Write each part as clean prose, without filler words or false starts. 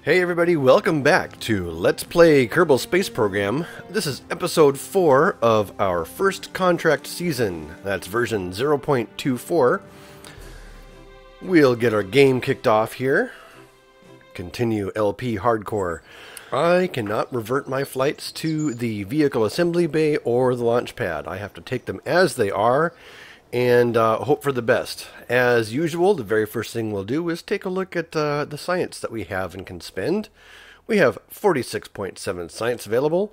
Hey everybody, welcome back to Let's Play Kerbal Space Program. This is episode 4 of our first contract season. That's version 0.24. We'll get our game kicked off here. Continue LP Hardcore. I cannot revert my flights to the vehicle assembly bay or the launch pad. I have to take them as they are and hope for the best. As usual, the very first thing we'll do is take a look at the science that we have and can spend. We have 46.7 science available,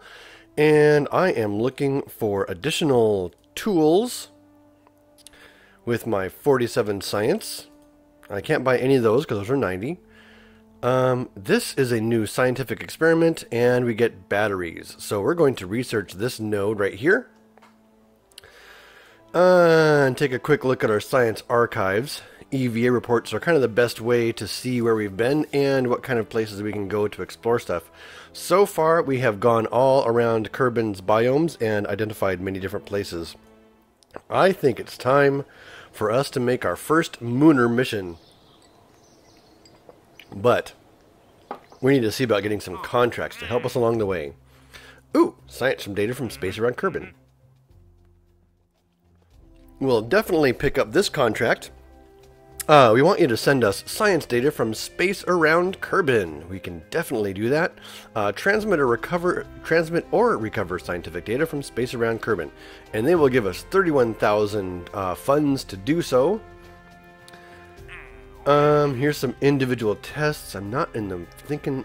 and I am looking for additional tools with my 47 science. I can't buy any of those because those are 90. This is a new scientific experiment, and we get batteries. So we're going to research this node right here. And take a quick look at our science archives. EVA reports are kind of the best way to see where we've been and what kind of places we can go to explore stuff. So far, we have gone all around Kerbin's biomes and identified many different places. I think it's time for us to make our first Mooner mission. But we need to see about getting some contracts to help us along the way. Ooh, science from data from space around Kerbin. We'll definitely pick up this contract. We want you to send us science data from space around Kerbin. We can definitely do that. Transmit or recover scientific data from space around Kerbin. And they will give us 31,000 funds to do so. Here's some individual tests. I'm not in them thinking...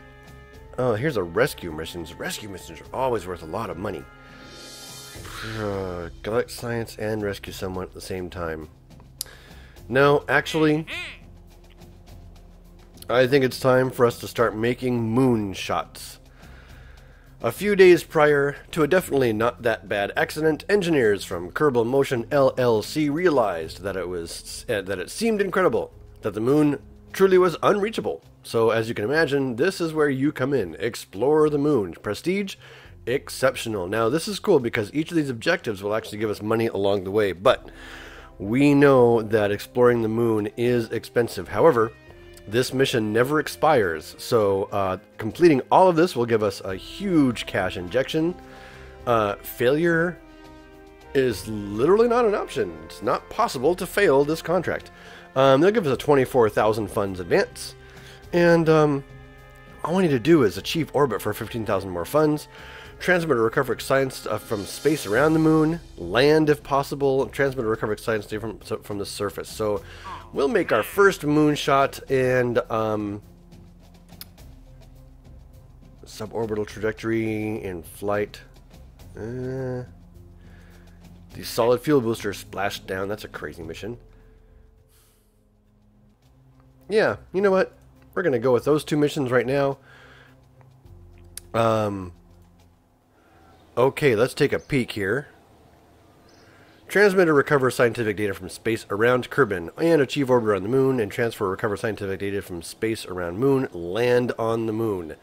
Oh, here's a rescue missions. Rescue missions are always worth a lot of money. Collect science and rescue someone at the same time. No, actually, I think it's time for us to start making Munshots. A few days prior to a definitely not that bad accident, engineers from Kerbal Motion LLC realized that it seemed incredible that the moon truly was unreachable. So, as you can imagine, this is where you come in. Explore the moon. Prestige. Exceptional. Now, this is cool because each of these objectives will actually give us money along the way, but we know that exploring the moon is expensive. However, this mission never expires, so completing all of this will give us a huge cash injection. Failure is literally not an option. It's not possible to fail this contract. They'll give us a 24,000 funds advance, and all we need to do is achieve orbit for 15,000 more funds. Transmit or recover science from space around the moon, land if possible, transmit or recover science from the surface. So we'll make our first moonshot and suborbital trajectory in flight. The solid fuel booster splashed down. That's a crazy mission. Yeah, you know what? We're going to go with those two missions right now. Okay, let's take a peek here. Transmit or recover scientific data from space around Kerbin and achieve orbit around the moon, and transfer or recover scientific data from space around moon, land on the moon.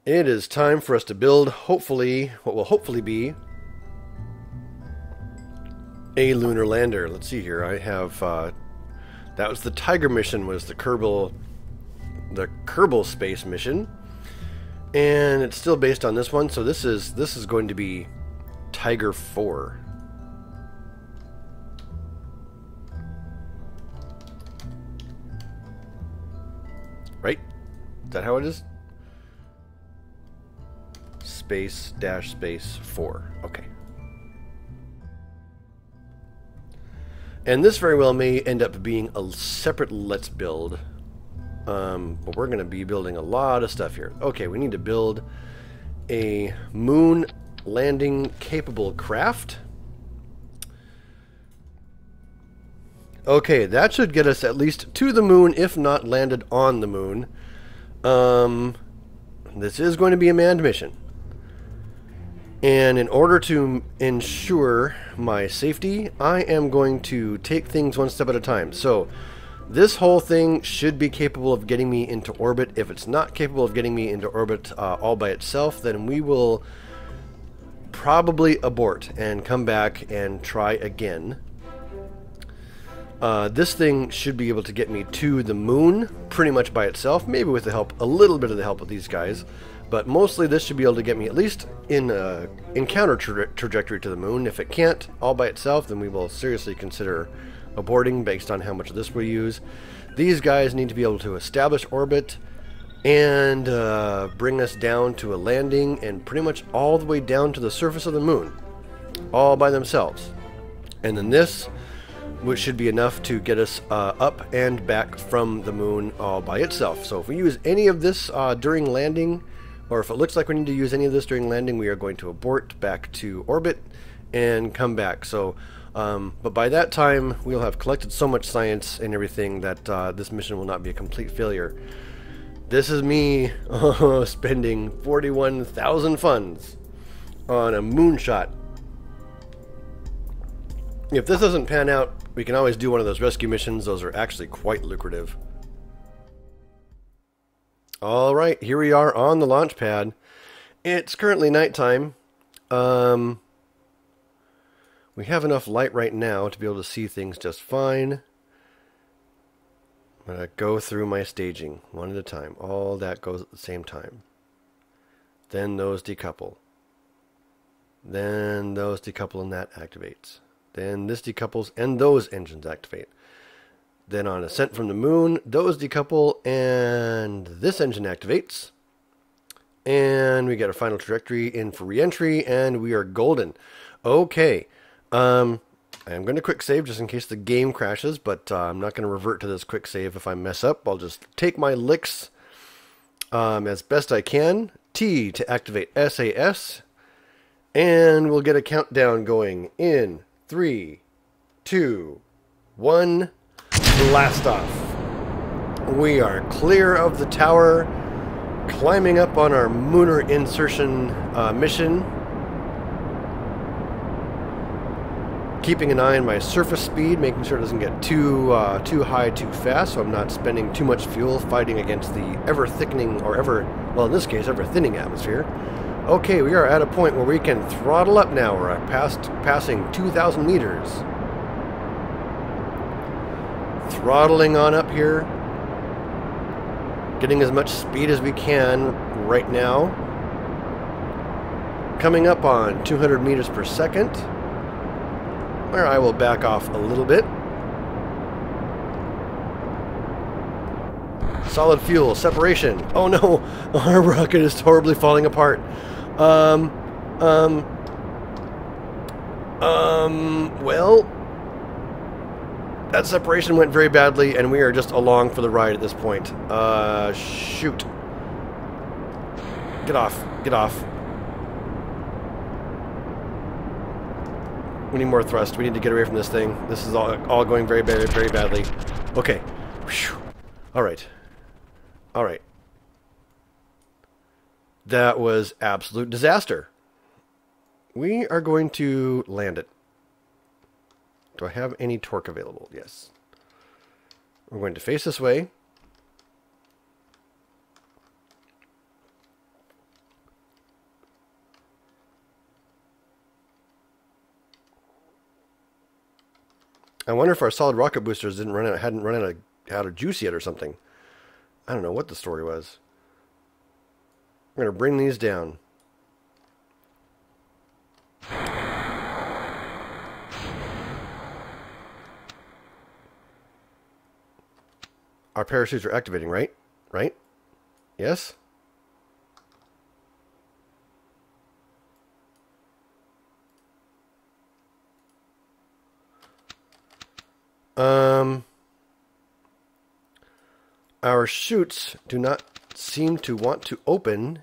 It is time for us to build, hopefully, what will hopefully be a lunar lander. Let's see here. I have, that was the Tiger mission, was the Kerbal space mission. And it's still based on this one, so this is going to be Tiger 4. Right? Is that how it is? Space 4. Okay. And this very well may end up being a separate Let's Build. But we're going to be building a lot of stuff here. Okay, we need to build a moon landing capable craft. Okay, that should get us at least to the moon, if not landed on the moon. This is going to be a manned mission. And in order to ensure my safety, I am going to take things one step at a time. So, this whole thing should be capable of getting me into orbit. If it's not capable of getting me into orbit all by itself, then we will probably abort and come back and try again. This thing should be able to get me to the moon pretty much by itself, maybe with the help, a little bit of the help of these guys, but mostly this should be able to get me at least in encounter trajectory to the moon. If it can't all by itself, then we will seriously consider aborting based on how much of this we use. These guys need to be able to establish orbit and bring us down to a landing and pretty much all the way down to the surface of the moon, all by themselves. And then this, which should be enough to get us up and back from the moon all by itself. So if we use any of this during landing, or if it looks like we need to use any of this during landing, we are going to abort back to orbit and come back. So, but by that time, we'll have collected so much science and everything that this mission will not be a complete failure. This is me spending 41,000 funds on a moonshot. If this doesn't pan out, we can always do one of those rescue missions. Those are actually quite lucrative. Alright, here we are on the launch pad. It's currently nighttime. We have enough light right now to be able to see things just fine. I'm going to go through my staging one at a time. All that goes at the same time. Then those decouple. Then those decouple and that activates. Then this decouples and those engines activate. Then on ascent from the moon, those decouple and this engine activates. And we get a final trajectory in for re-entry and we are golden. Okay. I am going to quick save just in case the game crashes, but I'm not going to revert to this quick save if I mess up. I'll just take my licks as best I can. T to activate SAS. And we'll get a countdown going in 3, 2, 1. Blast off. We are clear of the tower, climbing up on our Mooner insertion mission. Keeping an eye on my surface speed, making sure it doesn't get too high too fast, so I'm not spending too much fuel fighting against the ever-thickening, or well in this case, ever-thinning atmosphere. Okay, we are at a point where we can throttle up now. We're passing 2,000 meters. Throttling on up here. Getting as much speed as we can right now. Coming up on 200 meters per second. Where I will back off a little bit. Solid fuel, separation. Oh no, our rocket is horribly falling apart. Well, that separation went very badly, and we are just along for the ride at this point. Shoot. Get off, get off. We need more thrust. We need to get away from this thing. This is all going very, very, very badly. Okay. Whew. All right. All right. That was absolute disaster. We are going to land it. Do I have any torque available? Yes. We're going to face this way. I wonder if our solid rocket boosters hadn't run out of juice yet or something. I don't know what the story was. We're going to bring these down. Our parachutes are activating, right? Right? Yes? Our chutes do not seem to want to open.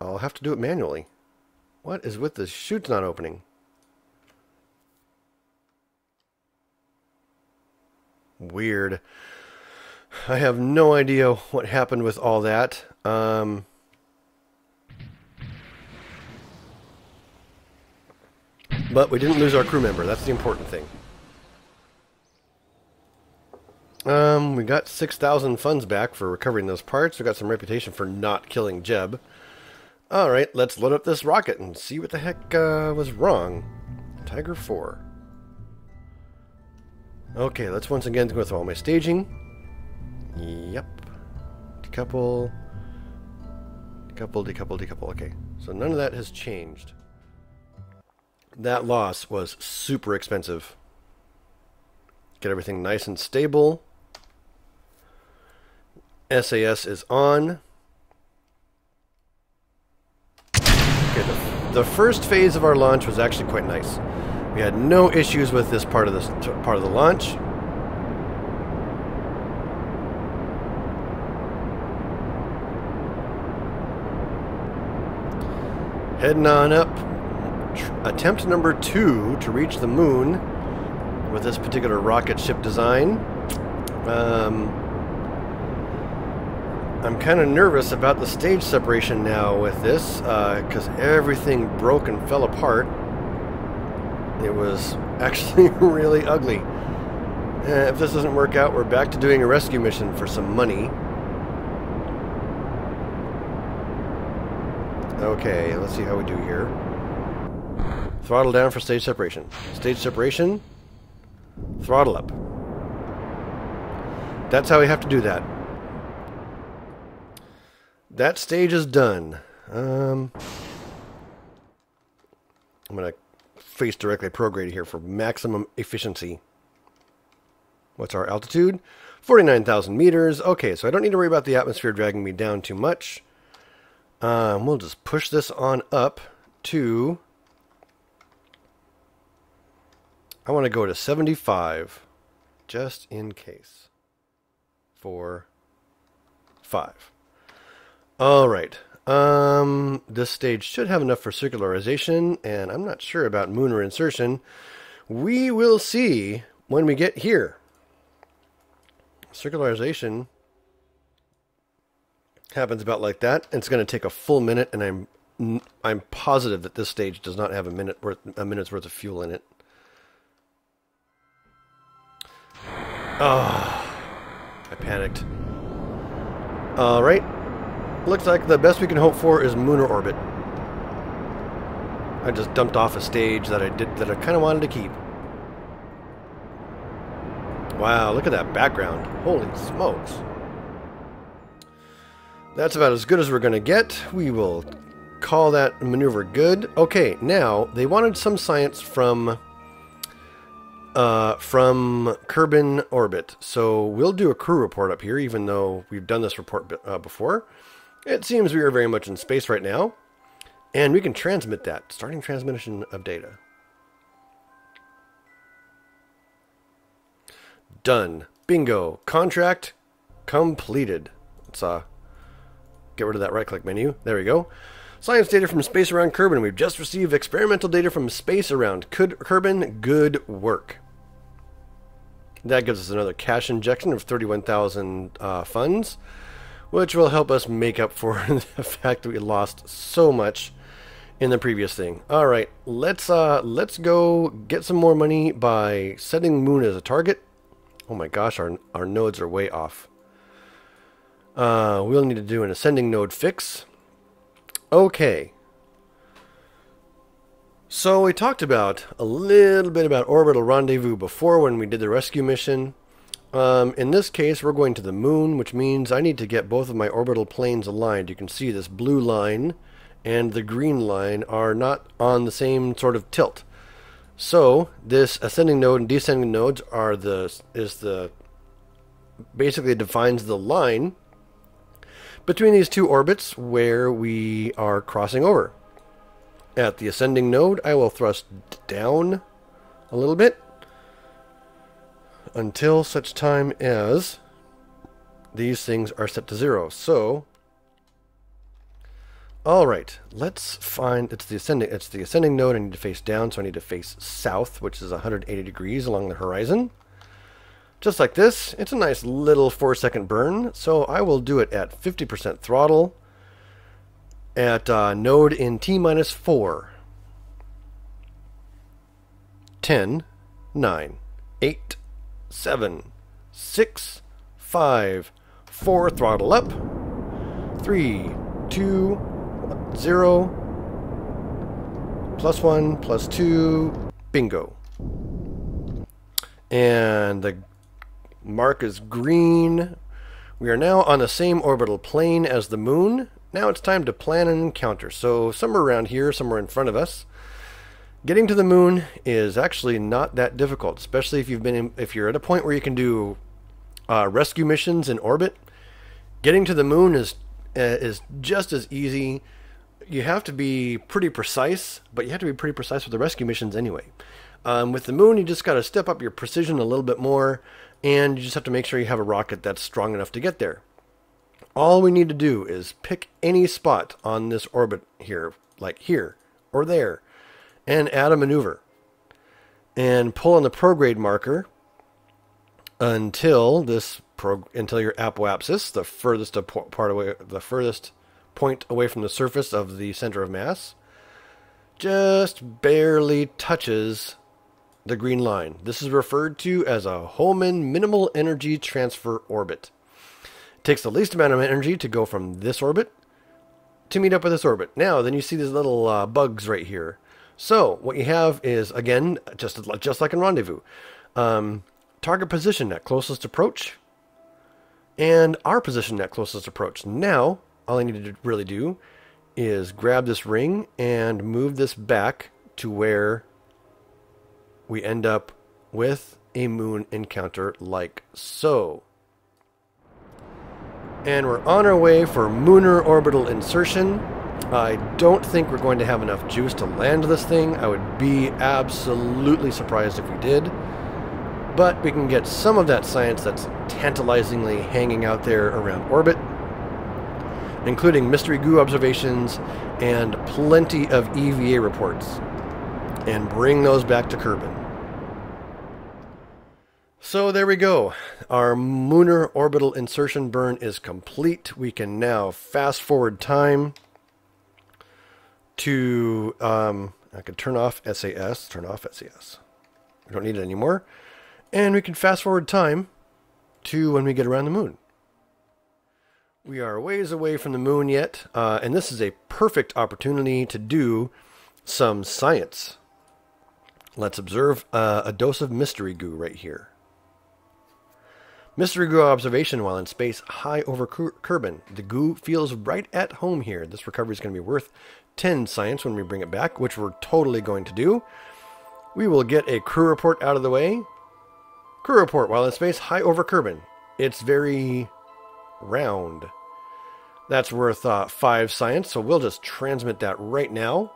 I'll have to do it manually. What is with the chutes not opening? Weird. I have no idea what happened with all that. But we didn't lose our crew member. That's the important thing. We got 6,000 funds back for recovering those parts. We got some reputation for not killing Jeb. Alright, let's load up this rocket and see what the heck was wrong. Tiger 4. Okay, let's once again go through all my staging. Yep. Decouple. Decouple, decouple, decouple. Okay, so none of that has changed. That loss was super expensive. Get everything nice and stable. SAS is on. Okay, the first phase of our launch was actually quite nice. We had no issues with this part of the launch. Heading on up. Attempt number 2 to reach the moon with this particular rocket ship design. I'm kind of nervous about the stage separation now with this, because everything broke and fell apart. It was actually really ugly. If this doesn't work out, we're back to doing a rescue mission for some money. Okay, let's see how we do here. Throttle down for stage separation. Stage separation. Throttle up. That's how we have to do that. That stage is done. I'm going to face directly prograde here for maximum efficiency. What's our altitude? 49,000 meters. Okay, so I don't need to worry about the atmosphere dragging me down too much. We'll just push this on up to... I want to go to 75, just in case. 4, 5. All right. This stage should have enough for circularization, and I'm not sure about lunar insertion. We will see when we get here. Circularization happens about like that, and it's going to take a full minute, and I'm positive that this stage does not have a minute's worth of fuel in it. Oh, I panicked. All right. Looks like the best we can hope for is lunar orbit. I just dumped off a stage that I kind of wanted to keep. Wow, look at that background. Holy smokes. That's about as good as we're going to get. We will call that maneuver good. Okay, now, they wanted some science from Kerbal orbit. So we'll do a crew report up here, even though we've done this report before. It seems we are very much in space right now. And we can transmit that. Starting transmission of data. Done. Bingo. Contract completed. Let's get rid of that right-click menu. There we go. Science data from space around Kerbal. We've just received experimental data from space around Kerbal. Good work. That gives us another cash injection of 31,000 funds, which will help us make up for the fact that we lost so much in the previous thing. All right, let's go get some more money by setting Moon as a target. Oh my gosh, our nodes are way off. We'll need to do an ascending node fix. Okay. So we talked about a little bit about orbital rendezvous before when we did the rescue mission. In this case, we're going to the moon, which means I need to get both of my orbital planes aligned. You can see this blue line and the green line are not on the same sort of tilt. So this ascending node and descending nodes are basically defines the line between these two orbits where we are crossing over. At the ascending node, I will thrust down a little bit until such time as these things are set to 0. So, all right, let's find it's the ascending node. I need to face down, so I need to face south, which is 180 degrees along the horizon. Just like this. It's a nice little 4-second burn, so I will do it at 50% throttle at node in T minus 4. 10, 9, 8, 7, 6, 5, 4, throttle up. 3, 2, 0, +1, +2, bingo. And the mark is green. We are now on the same orbital plane as the moon. Now it's time to plan an encounter. So somewhere around here, somewhere in front of us. Getting to the moon is actually not that difficult, especially if you're at a point where you can do rescue missions in orbit. Getting to the moon is just as easy. You have to be pretty precise, but you have to be pretty precise with the rescue missions anyway. With the moon, you just got to step up your precision a little bit more, and you just have to make sure you have a rocket that's strong enough to get there. All we need to do is pick any spot on this orbit here, like here or there, and add a maneuver. And pull on the prograde marker until your apoapsis, the furthest point away from the surface of the center of mass, just barely touches the green line. This is referred to as a Hohmann minimal energy transfer orbit. It takes the least amount of energy to go from this orbit to meet up with this orbit. Now, then you see these little bugs right here. So, what you have is, again, just like in Rendezvous, target position at closest approach, and our position at closest approach. Now, all I need to really do is grab this ring and move this back to where we end up with a moon encounter like so. And we're on our way for lunar orbital insertion. I don't think we're going to have enough juice to land this thing. I would be absolutely surprised if we did. But we can get some of that science that's tantalizingly hanging out there around orbit, including mystery goo observations and plenty of EVA reports, and bring those back to Kerbin. So there we go. Our lunar orbital insertion burn is complete. We can now fast forward time to, I can turn off SAS. We don't need it anymore. And we can fast forward time to when we get around the moon. We are ways away from the moon yet, and this is a perfect opportunity to do some science. Let's observe a dose of mystery goo right here. Mystery goo observation while in space high over Kerbin. The goo feels right at home here. This recovery is going to be worth 10 science when we bring it back, which we're totally going to do. We will get a crew report out of the way. Crew report while in space high over Kerbin. It's very round. That's worth 5 science, so we'll just transmit that right now.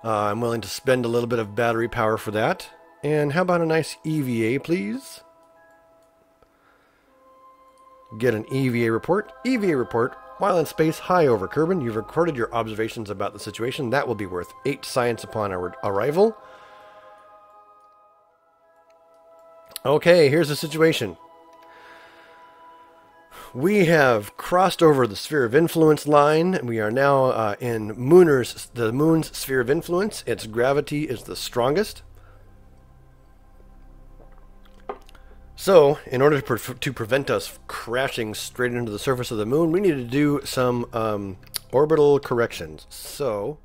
I'm willing to spend a little bit of battery power for that. And how about a nice EVA, please? Get an EVA report. EVA report while in space high over Kerbin. You've recorded your observations about the situation. That will be worth 8 science upon our arrival. Okay, here's the situation. We have crossed over the sphere of influence line. We are now in the moon's sphere of influence. Its gravity is the strongest. So, in order to prevent us crashing straight into the surface of the moon, we need to do some orbital corrections. So,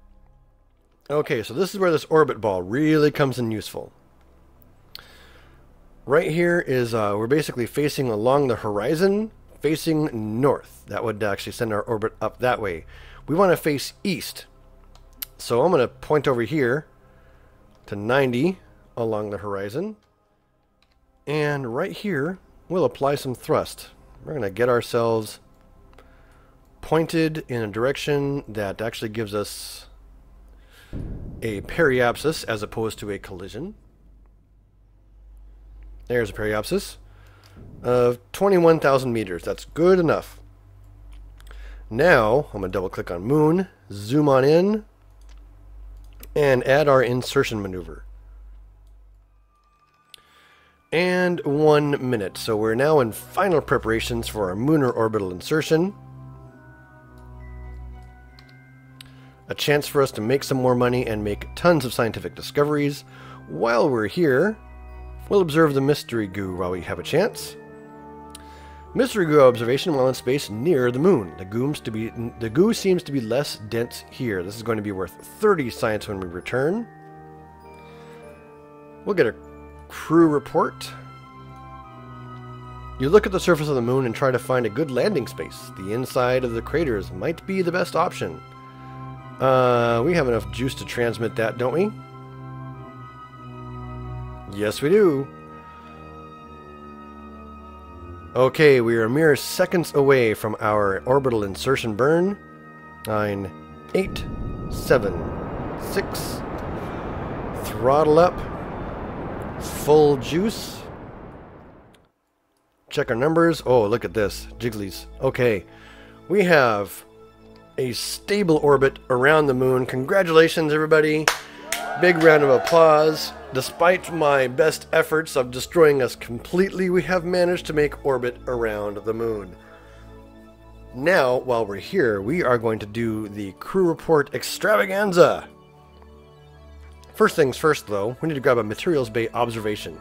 okay, so this is where this orbit ball really comes in useful. Right here is, we're basically facing along the horizon, facing north. That would actually send our orbit up that way. We want to face east. So I'm going to point over here to 90 along the horizon. And right here, we'll apply some thrust. We're going to get ourselves pointed in a direction that actually gives us a periapsis as opposed to a collision. There's a periapsis of 21,000 meters. That's good enough. Now, I'm going to double click on moon, zoom on in, and add our insertion maneuver. And 1 minute. So we're now in final preparations for our lunar orbital insertion. A chance for us to make some more money and make tons of scientific discoveries. While we're here, we'll observe the mystery goo while we have a chance. Mystery goo observation while in space near the moon. The goo seems to be less dense here. This is going to be worth 30 science when we return. We'll get a crew report. You look at the surface of the moon and try to find a good landing space. The inside of the craters might be the best option. We have enough juice to transmit that, don't we? Yes, we do. Okay, we are mere seconds away from our orbital insertion burn. 9, 8, 7, 6. Throttle up. Full juice. Check our numbers. Oh, look at this. Jigglies. Okay. We have a stable orbit around the moon. Congratulations, everybody. Big round of applause. Despite my best efforts of destroying us completely, we have managed to make orbit around the moon. Now, while we're here, we are going to do the crew report extravaganza. First things first, though, we need to grab a materials bay observation.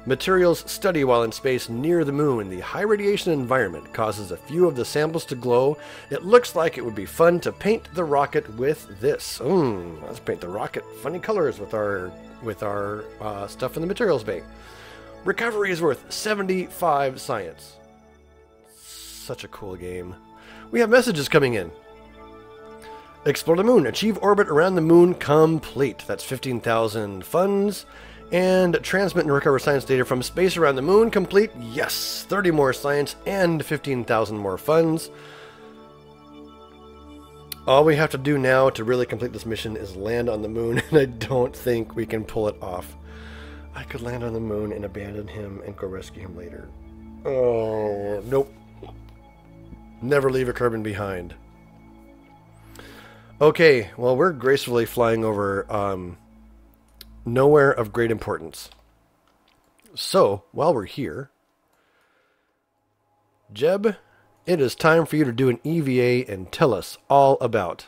Materials study while in space near the moon. The high radiation environment causes a few of the samples to glow. It looks like it would be fun to paint the rocket with this. Let's paint the rocket funny colors with our stuff in the materials bay. Recovery is worth 75 science. Such a cool game. We have messages coming in. Explore the moon. Achieve orbit around the moon complete. That's 15,000 funds. And transmit and recover science data from space around the moon complete. Yes, 30 more science and 15,000 more funds. All we have to do now to really complete this mission is land on the moon, and I don't think we can pull it off. I could land on the moon and abandon him and go rescue him later. Oh, nope. Never leave a Kerbin behind. Okay, well, we're gracefully flying over nowhere of great importance. So, while we're here, Jeb, it is time for you to do an EVA and tell us all about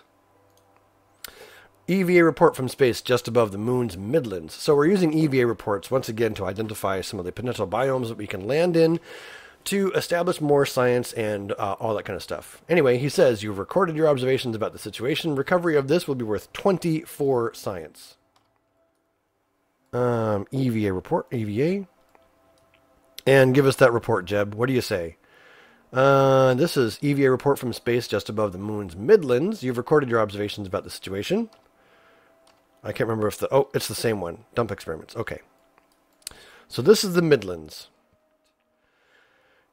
EVA report from space just above the moon's midlands. So we're using EVA reports once again to identify some of the potential biomes that we can land in to establish more science and all that kind of stuff. Anyway, he says you've recorded your observations about the situation. Recovery of this will be worth 24 science. EVA report, EVA. And give us that report, Jeb. What do you say? This is EVA report from space just above the moon's midlands. You've recorded your observations about the situation. I can't remember if it's the same one. Dump experiments. Okay. So this is the midlands.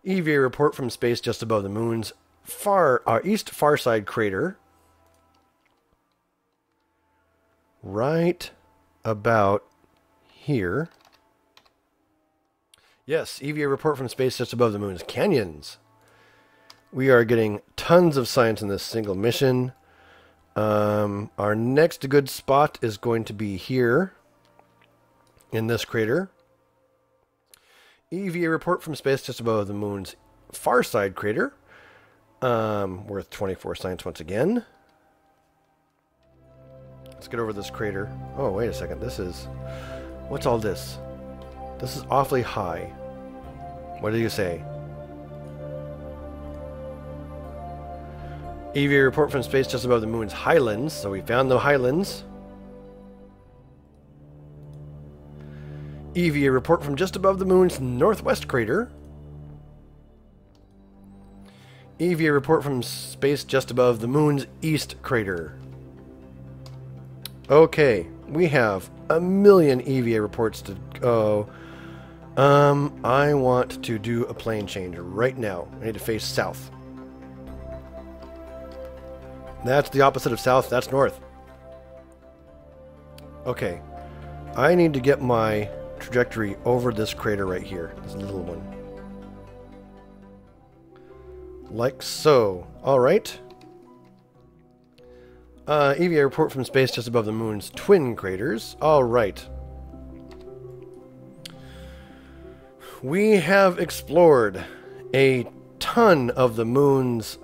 EVA report from space just above the moon's east far side crater. Right about here. Yes, EVA report from space just above the moon's canyons. We are getting tons of science in this single mission. Our next good spot is going to be here in this crater. EVA report from space just above the moon's far side crater. Worth 24 science once again. Let's get over this crater. Oh, wait a second. What's all this? This is awfully high. What do you say? EVA report from space just above the moon's highlands. So we found the highlands. EVA report from just above the moon's northwest crater. EVA report from space just above the moon's east crater. Okay, we have a million EVA reports to go. I want to do a plane change right now. I need to face south. That's the opposite of south. That's north. Okay. I need to get my trajectory over this crater right here. This little one. Like so. Alright. EVA report from space just above the moon's twin craters. Alright. We have explored a ton of the moon's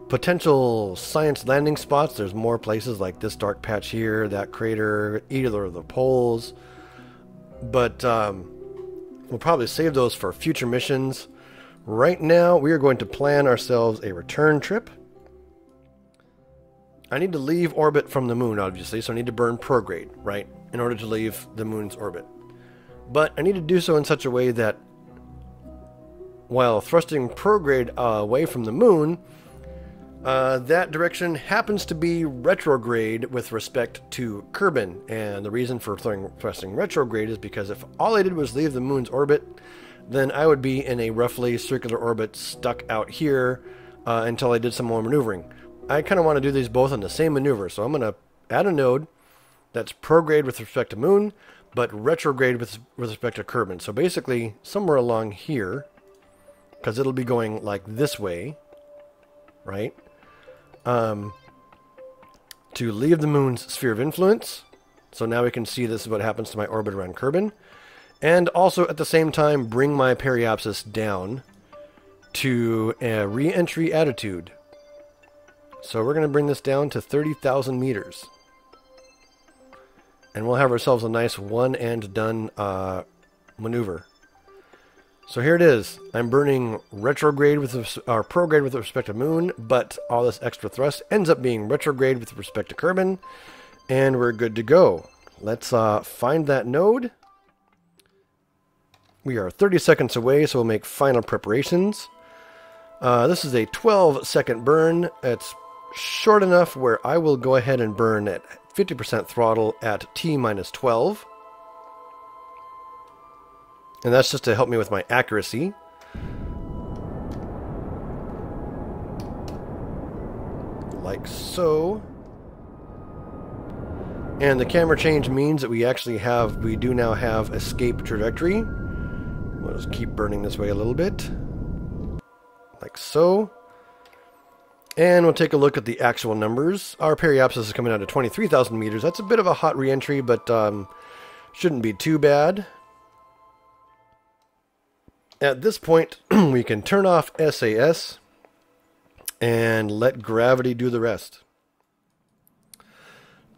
potential science landing spots. There's more places like this dark patch here, that crater, either of the poles. But we'll probably save those for future missions. Right now, we are going to plan ourselves a return trip. I need to leave orbit from the moon, obviously, so I need to burn prograde, right, in order to leave the moon's orbit. But I need to do so in such a way that while thrusting prograde away from the moon, that direction happens to be retrograde with respect to Kerbin. And the reason for thrusting retrograde is because if all I did was leave the moon's orbit, then I would be in a roughly circular orbit stuck out here until I did some more maneuvering. I kind of want to do these both on the same maneuver, so I'm going to add a node that's prograde with respect to moon, but retrograde with respect to Kerbin. So basically, somewhere along here, because it'll be going like this way, right? To leave the moon's sphere of influence. So now we can see this is what happens to my orbit around Kerbin. And also at the same time bring my periapsis down to a re-entry attitude. So we're going to bring this down to 30,000 meters. And we'll have ourselves a nice one and done maneuver. So here it is. I'm burning retrograde with prograde with respect to moon, but all this extra thrust ends up being retrograde with respect to Kerbin, and we're good to go. Let's find that node. We are 30 seconds away, so we'll make final preparations. This is a 12-second burn. It's short enough where I will go ahead and burn at 50% throttle at T-12. And that's just to help me with my accuracy. Like so. And the camera change means that we do now have escape trajectory. We'll just keep burning this way a little bit. Like so. And we'll take a look at the actual numbers. Our periapsis is coming out to 23,000 meters. That's a bit of a hot re-entry, but shouldn't be too bad. At this point, we can turn off SAS and let gravity do the rest.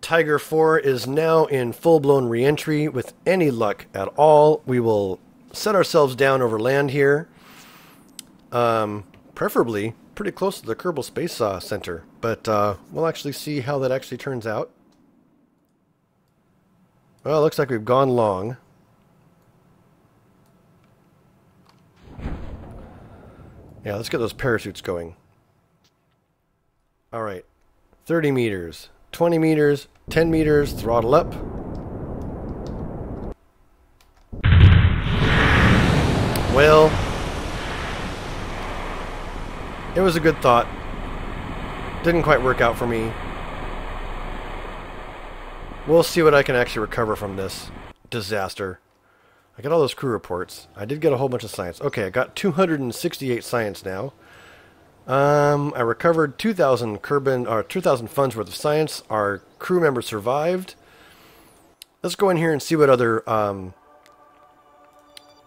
Tiger 4 is now in full-blown re-entry. With any luck at all, we will set ourselves down over land here. Preferably pretty close to the Kerbal Space Center, but we'll actually see how that actually turns out. Well, it looks like we've gone long. Yeah, let's get those parachutes going. Alright, 30 meters, 20 meters, 10 meters, throttle up. Well, it was a good thought. Didn't quite work out for me. We'll see what I can actually recover from this disaster. I got all those crew reports. I did get a whole bunch of science. Okay, I got 268 science now. I recovered 2,000 funds worth of science. Our crew member survived. Let's go in here and see what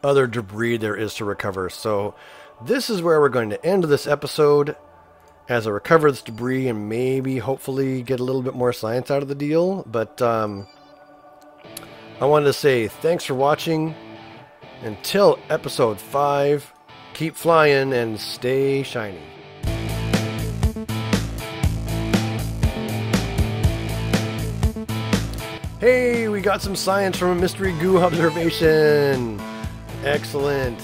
other debris there is to recover. So this is where we're going to end this episode as I recover this debris and maybe hopefully get a little bit more science out of the deal. But I wanted to say thanks for watching. Until episode 5, keep flying and stay shiny. Hey, we got some science from a mystery goo observation. Excellent.